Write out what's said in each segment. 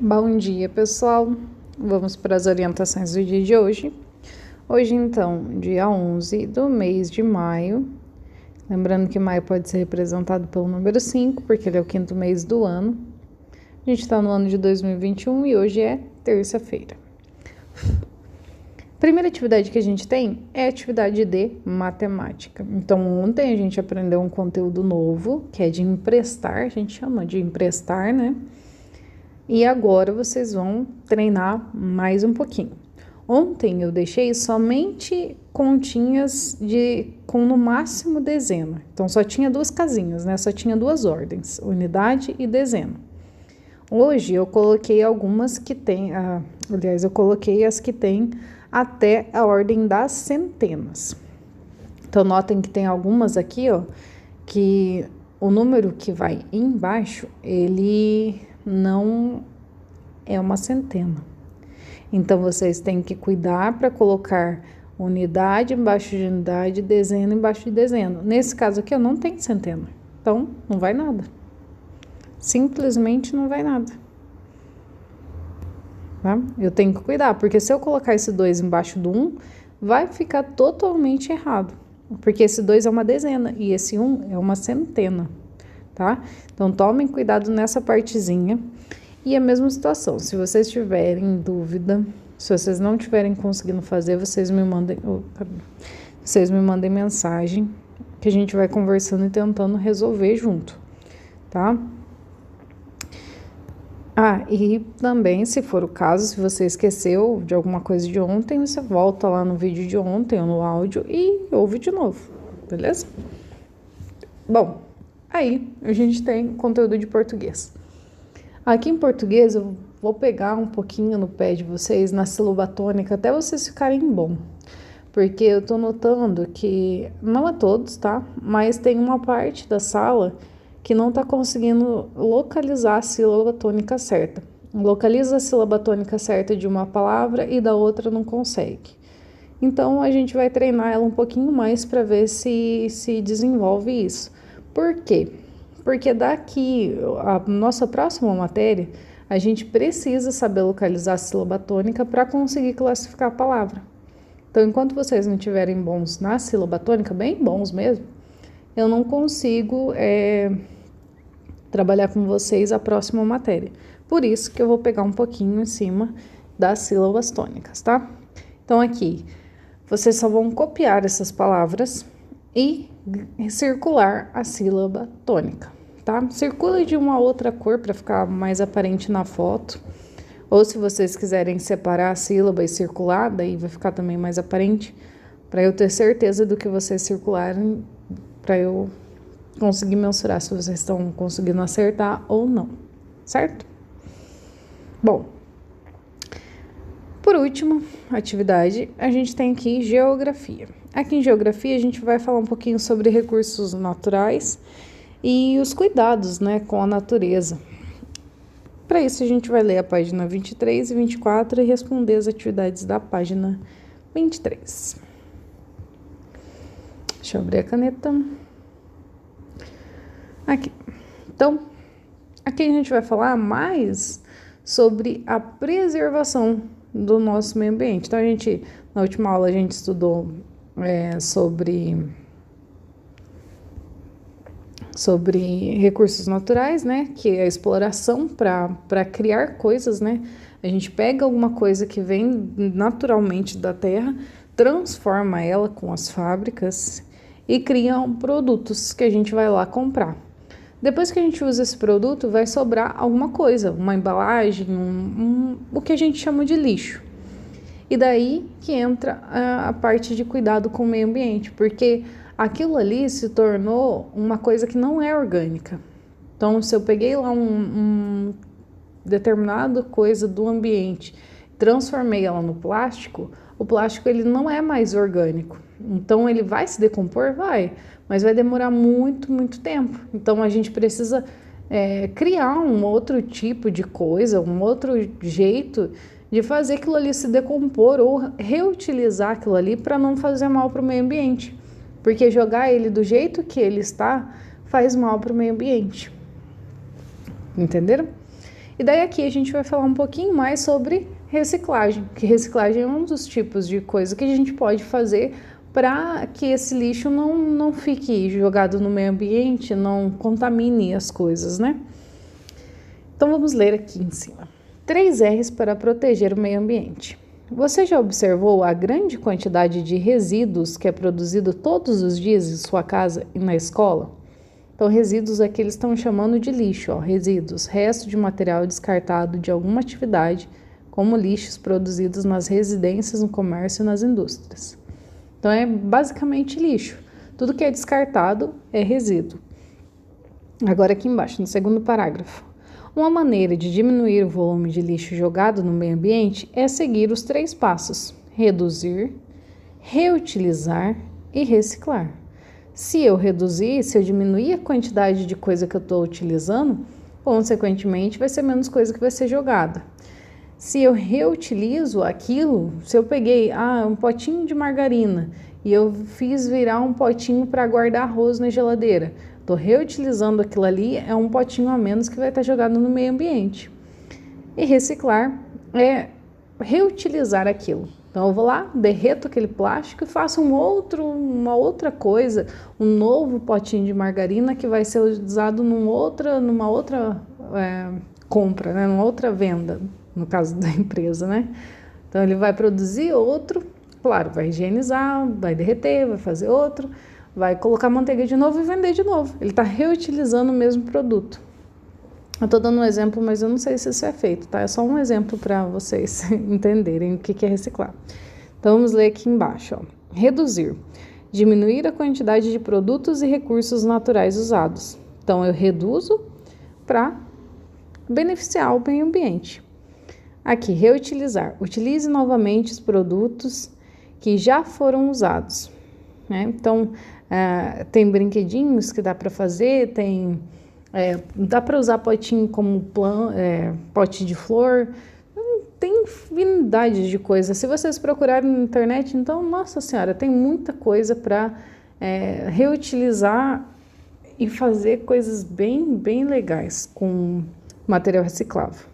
Bom dia, pessoal. Vamos para as orientações do dia de hoje. Hoje, então, dia 11 do mês de maio. Lembrando que maio pode ser representado pelo número 5, porque ele é o quinto mês do ano. A gente está no ano de 2021 e hoje é terça-feira. Primeira atividade que a gente tem é a atividade de matemática. Então, ontem a gente aprendeu um conteúdo novo, que é de emprestar, a gente chama de emprestar, né? E agora vocês vão treinar mais um pouquinho. Ontem eu deixei somente continhas com no máximo dezena. Então só tinha duas casinhas, né? Só tinha duas ordens, unidade e dezena. Hoje eu coloquei algumas que tem, eu coloquei as que tem até a ordem das centenas. Então notem que tem algumas aqui, ó, que o número que vai embaixo, ele não é uma centena. Então, vocês têm que cuidar para colocar unidade embaixo de unidade, dezena embaixo de dezena. Nesse caso aqui, eu não tenho centena. Então, não vai nada. Simplesmente não vai nada. Tá? Eu tenho que cuidar, porque se eu colocar esse 2 embaixo do 1, vai ficar totalmente errado. Porque esse 2 é uma dezena e esse 1 é uma centena. Tá? Então, tomem cuidado nessa partezinha. E a mesma situação, se vocês tiverem dúvida, se vocês não estiverem conseguindo fazer, vocês me mandem mensagem, que a gente vai conversando e tentando resolver junto, tá? E também, se for o caso, se você esqueceu de alguma coisa de ontem, você volta lá no vídeo de ontem ou no áudio e ouve de novo, beleza? Bom, aí a gente tem conteúdo de português. Aqui em português eu vou pegar um pouquinho no pé de vocês na sílaba tônica até vocês ficarem bom, porque eu tô notando que, não a todos, tá? Mas tem uma parte da sala que não tá conseguindo localizar a sílaba tônica certa. Localiza a sílaba tônica certa de uma palavra e da outra não consegue. Então a gente vai treinar ela um pouquinho mais para ver se desenvolve isso. Por quê? Porque daqui, a nossa próxima matéria, a gente precisa saber localizar a sílaba tônica para conseguir classificar a palavra. Então, enquanto vocês não tiverem bons na sílaba tônica, bem bons mesmo, eu não consigo trabalhar com vocês a próxima matéria. Por isso que eu vou pegar um pouquinho em cima das sílabas tônicas, tá? Então, aqui, vocês só vão copiar essas palavras e circular a sílaba tônica, tá? Circule de uma outra cor para ficar mais aparente na foto. Ou se vocês quiserem separar a sílaba e circular, daí vai ficar também mais aparente, para eu ter certeza do que vocês circularem, para eu conseguir mensurar se vocês estão conseguindo acertar ou não, certo? Bom, por último, atividade, a gente tem aqui geografia. Aqui em geografia a gente vai falar um pouquinho sobre recursos naturais e os cuidados, né, com a natureza. Para isso a gente vai ler a página 23 e 24 e responder as atividades da página 23. Deixa eu abrir a caneta. Aqui. Então, aqui a gente vai falar mais sobre a preservação do nosso meio ambiente. Então, na última aula a gente estudou sobre recursos naturais, né, que é a exploração para criar coisas, né, a gente pega alguma coisa que vem naturalmente da terra, transforma ela com as fábricas e cria produtos que a gente vai lá comprar. Depois que a gente usa esse produto, vai sobrar alguma coisa, uma embalagem, o que a gente chama de lixo. E daí que entra a parte de cuidado com o meio ambiente, porque aquilo ali se tornou uma coisa que não é orgânica. Então, se eu peguei lá um determinada coisa do ambiente, transformei ela no plástico, o plástico ele não é mais orgânico. Então, ele vai se decompor? Vai, mas vai demorar muito, muito tempo. Então, a gente precisa criar um outro tipo de coisa, um outro jeito de fazer aquilo ali se decompor ou reutilizar aquilo ali para não fazer mal para o meio ambiente. Porque jogar ele do jeito que ele está faz mal para o meio ambiente. Entenderam? E daí aqui a gente vai falar um pouquinho mais sobre reciclagem, que reciclagem é um dos tipos de coisa que a gente pode fazer para que esse lixo não fique jogado no meio ambiente, não contamine as coisas, né? Então vamos ler aqui em cima. 3 R's para proteger o meio ambiente. Você já observou a grande quantidade de resíduos que é produzido todos os dias em sua casa e na escola? Então, resíduos aqui eles estão chamando de lixo, ó, resíduos, resto de material descartado de alguma atividade, como lixos produzidos nas residências, no comércio e nas indústrias. Então, é basicamente lixo. Tudo que é descartado é resíduo. Agora aqui embaixo, no segundo parágrafo. Uma maneira de diminuir o volume de lixo jogado no meio ambiente é seguir os 3 passos: reduzir, reutilizar e reciclar. Se eu diminuir a quantidade de coisa que eu estou utilizando, consequentemente vai ser menos coisa que vai ser jogada. Se eu reutilizo aquilo, se eu peguei um potinho de margarina e eu fiz virar um potinho para guardar arroz na geladeira, estou reutilizando aquilo ali, é um potinho a menos que vai estar jogado no meio ambiente. E reciclar é reutilizar aquilo. Então eu vou lá, derreto aquele plástico e faço uma outra coisa, um novo potinho de margarina que vai ser usado numa outra compra, né? Numa outra venda, no caso da empresa, né? Então ele vai produzir outro, claro, vai higienizar, vai derreter, vai fazer outro, vai colocar manteiga de novo e vender de novo. Ele está reutilizando o mesmo produto. Eu estou dando um exemplo, mas eu não sei se isso é feito, tá? É só um exemplo para vocês entenderem o que é reciclar. Então, vamos ler aqui embaixo, ó. Reduzir. Diminuir a quantidade de produtos e recursos naturais usados. Então, eu reduzo para beneficiar o meio ambiente. Aqui, reutilizar. Utilize novamente os produtos que já foram usados, né? Então, tem brinquedinhos que dá para fazer, dá para usar potinho como pote de flor, tem infinidade de coisas. Se vocês procurarem na internet, então, nossa senhora, tem muita coisa para reutilizar e fazer coisas bem, bem legais com material reciclável.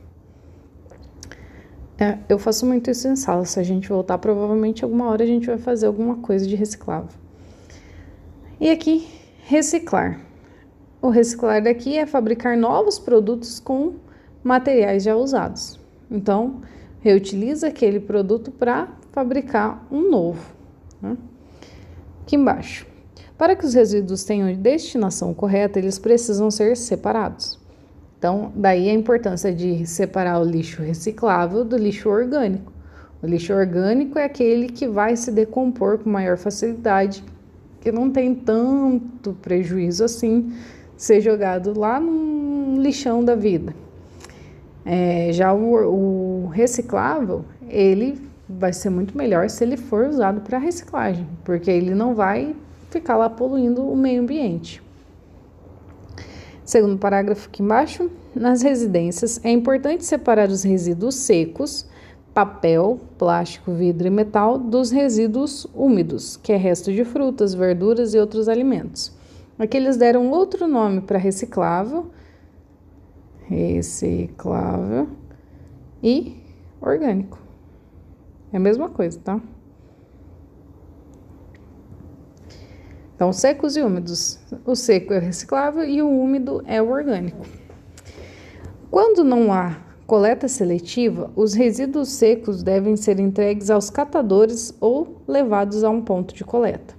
Eu faço muito isso em sala. Se a gente voltar, provavelmente alguma hora a gente vai fazer alguma coisa de reciclável. E aqui, reciclar. O reciclar daqui é fabricar novos produtos com materiais já usados. Então, reutiliza aquele produto para fabricar um novo, né? Aqui embaixo. Para que os resíduos tenham destinação correta, eles precisam ser separados. Então, daí a importância de separar o lixo reciclável do lixo orgânico. O lixo orgânico é aquele que vai se decompor com maior facilidade, que não tem tanto prejuízo assim, ser jogado lá no lixão da vida. Já o reciclável, ele vai ser muito melhor se ele for usado para reciclagem, porque ele não vai ficar lá poluindo o meio ambiente. Segundo parágrafo aqui embaixo, nas residências é importante separar os resíduos secos, papel, plástico, vidro e metal, dos resíduos úmidos, que é resto de frutas, verduras e outros alimentos. Aqui eles deram outro nome para reciclável e orgânico. É a mesma coisa, tá? Então, secos e úmidos. O seco é o reciclável e o úmido é o orgânico. Quando não há coleta seletiva, os resíduos secos devem ser entregues aos catadores ou levados a um ponto de coleta.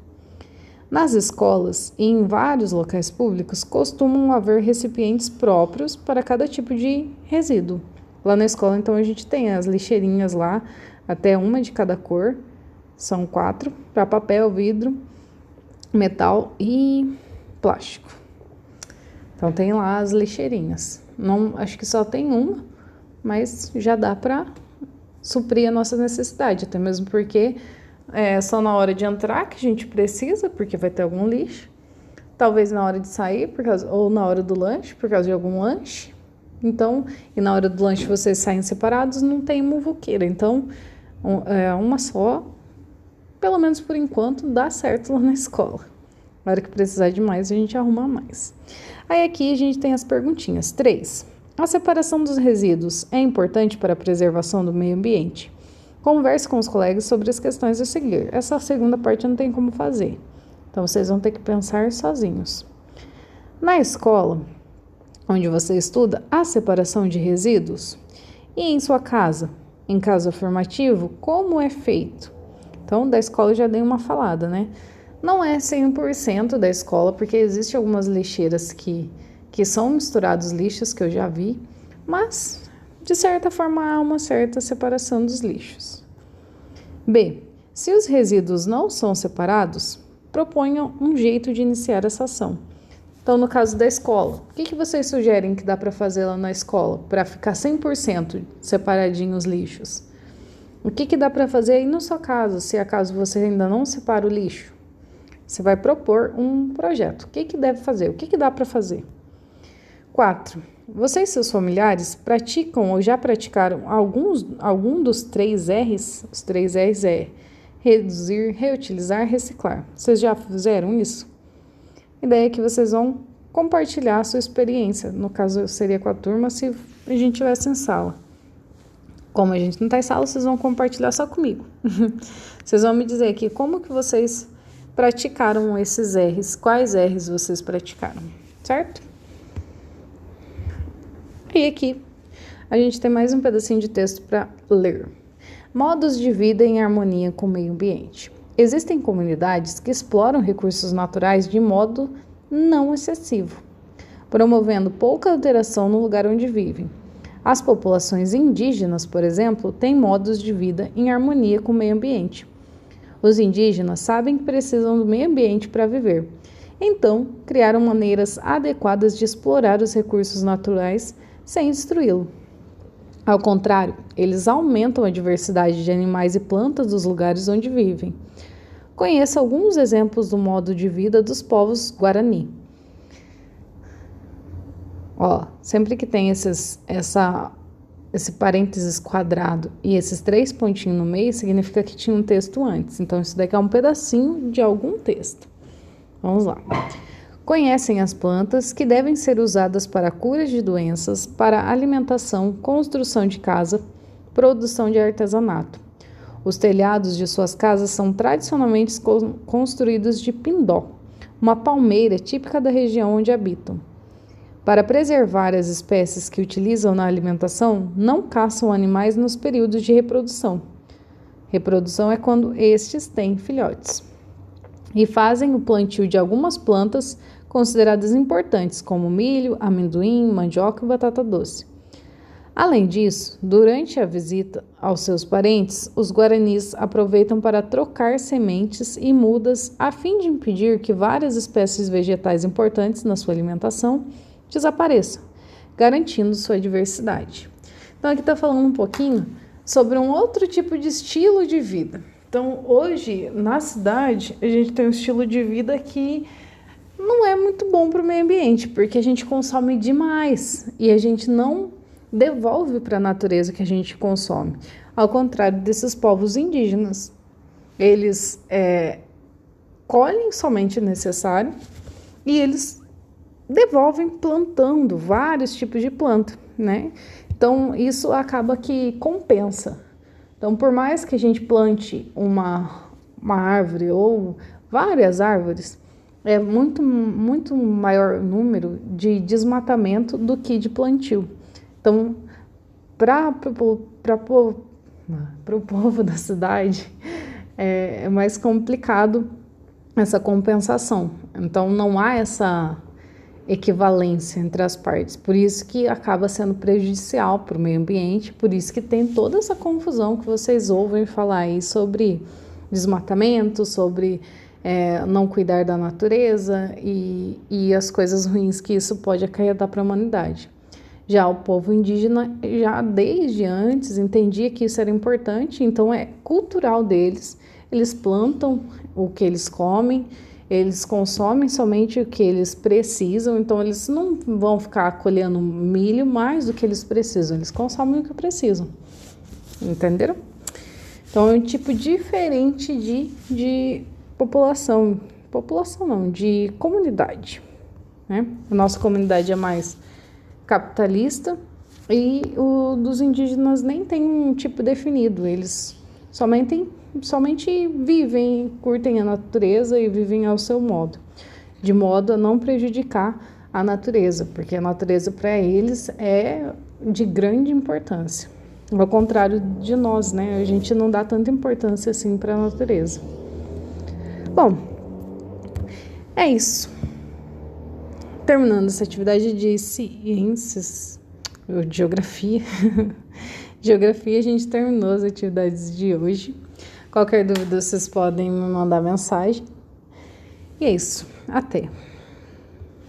Nas escolas e em vários locais públicos costumam haver recipientes próprios para cada tipo de resíduo. Lá na escola, então, a gente tem as lixeirinhas lá, até uma de cada cor, são 4, para papel, vidro, metal e plástico. Então, tem lá as lixeirinhas. Não, acho que só tem uma, mas já dá para suprir a nossa necessidade, até mesmo porque é só na hora de entrar que a gente precisa, porque vai ter algum lixo. Talvez na hora de sair, ou na hora do lanche, por causa de algum lanche. Então, e na hora do lanche vocês saem separados, não tem muvuqueira. Então, uma só, pelo menos por enquanto, dá certo lá na escola. Na hora que precisar de mais, a gente arruma mais. Aí aqui a gente tem as perguntinhas. 3. A separação dos resíduos é importante para a preservação do meio ambiente. Converse com os colegas sobre as questões a seguir. Essa segunda parte não tem como fazer, então vocês vão ter que pensar sozinhos. Na escola, onde você estuda, há separação de resíduos? E em sua casa? Em caso afirmativo, como é feito? Então, da escola eu já dei uma falada, né? Não é 100% da escola, porque existem algumas lixeiras que são misturados lixos, que eu já vi, mas, de certa forma, há uma certa separação dos lixos. B. Se os resíduos não são separados, proponham um jeito de iniciar essa ação. Então, no caso da escola, o que vocês sugerem que dá para fazer lá na escola para ficar 100% separadinho os lixos? O que dá para fazer aí na sua casa, se acaso você ainda não separa o lixo? Você vai propor um projeto. O que deve fazer? O que dá para fazer? 4. Você e seus familiares praticam ou já praticaram algum dos 3 R's? Os 3 R's é reduzir, reutilizar, reciclar. Vocês já fizeram isso? A ideia é que vocês vão compartilhar a sua experiência. No caso, seria com a turma se a gente estivesse em sala. Como a gente não está em sala, vocês vão compartilhar só comigo. Vocês vão me dizer aqui como que vocês praticaram esses R's. Quais R's vocês praticaram, certo? E aqui a gente tem mais um pedacinho de texto para ler. Modos de vida em harmonia com o meio ambiente. Existem comunidades que exploram recursos naturais de modo não excessivo, promovendo pouca alteração no lugar onde vivem. As populações indígenas, por exemplo, têm modos de vida em harmonia com o meio ambiente. Os indígenas sabem que precisam do meio ambiente para viver. Então, criaram maneiras adequadas de explorar os recursos naturais sem destruí-lo. Ao contrário, eles aumentam a diversidade de animais e plantas dos lugares onde vivem. Conheça alguns exemplos do modo de vida dos povos Guarani. Sempre que tem esse parênteses quadrado e esses 3 pontinhos no meio, significa que tinha um texto antes. Então, isso daqui é um pedacinho de algum texto. Vamos lá. Conhecem as plantas que devem ser usadas para curas de doenças, para alimentação, construção de casa, produção de artesanato. Os telhados de suas casas são tradicionalmente construídos de pindó, uma palmeira típica da região onde habitam. Para preservar as espécies que utilizam na alimentação, não caçam animais nos períodos de reprodução. Reprodução é quando estes têm filhotes. E fazem o plantio de algumas plantas consideradas importantes, como milho, amendoim, mandioca e batata doce. Além disso, durante a visita aos seus parentes, os guaranis aproveitam para trocar sementes e mudas a fim de impedir que várias espécies vegetais importantes na sua alimentação desapareçam, garantindo sua diversidade. Então, aqui está falando um pouquinho sobre um outro tipo de estilo de vida. Então, hoje, na cidade, a gente tem um estilo de vida que não é muito bom para o meio ambiente, porque a gente consome demais e a gente não devolve para a natureza que a gente consome. Ao contrário desses povos indígenas, eles colhem somente o necessário e eles devolvem plantando vários tipos de planta, né? Então, isso acaba que compensa. Então, por mais que a gente plante uma árvore ou várias árvores, é muito maior número de desmatamento do que de plantio. Então, para o povo da cidade, é mais complicado essa compensação. Então, não há essa equivalência entre as partes. Por isso que acaba sendo prejudicial para o meio ambiente, por isso que tem toda essa confusão que vocês ouvem falar aí sobre desmatamento, sobre não cuidar da natureza e as coisas ruins que isso pode acarretar para a humanidade. Já o povo indígena, já desde antes, entendia que isso era importante, então é cultural deles, eles plantam o que eles comem, eles consomem somente o que eles precisam, então eles não vão ficar colhendo milho mais do que eles precisam, eles consomem o que precisam, entenderam? Então é um tipo diferente de população não, de comunidade, né? A nossa comunidade é mais capitalista E o dos indígenas nem tem um tipo definido, eles somente vivem, curtem a natureza e vivem ao seu modo, de modo a não prejudicar a natureza, porque a natureza para eles é de grande importância. Ao contrário de nós, né? A gente não dá tanta importância assim para a natureza. Bom, é isso. Terminando essa atividade de ciências, ou de geografia. Geografia, a gente terminou as atividades de hoje. Qualquer dúvida, vocês podem me mandar mensagem. E é isso. Até!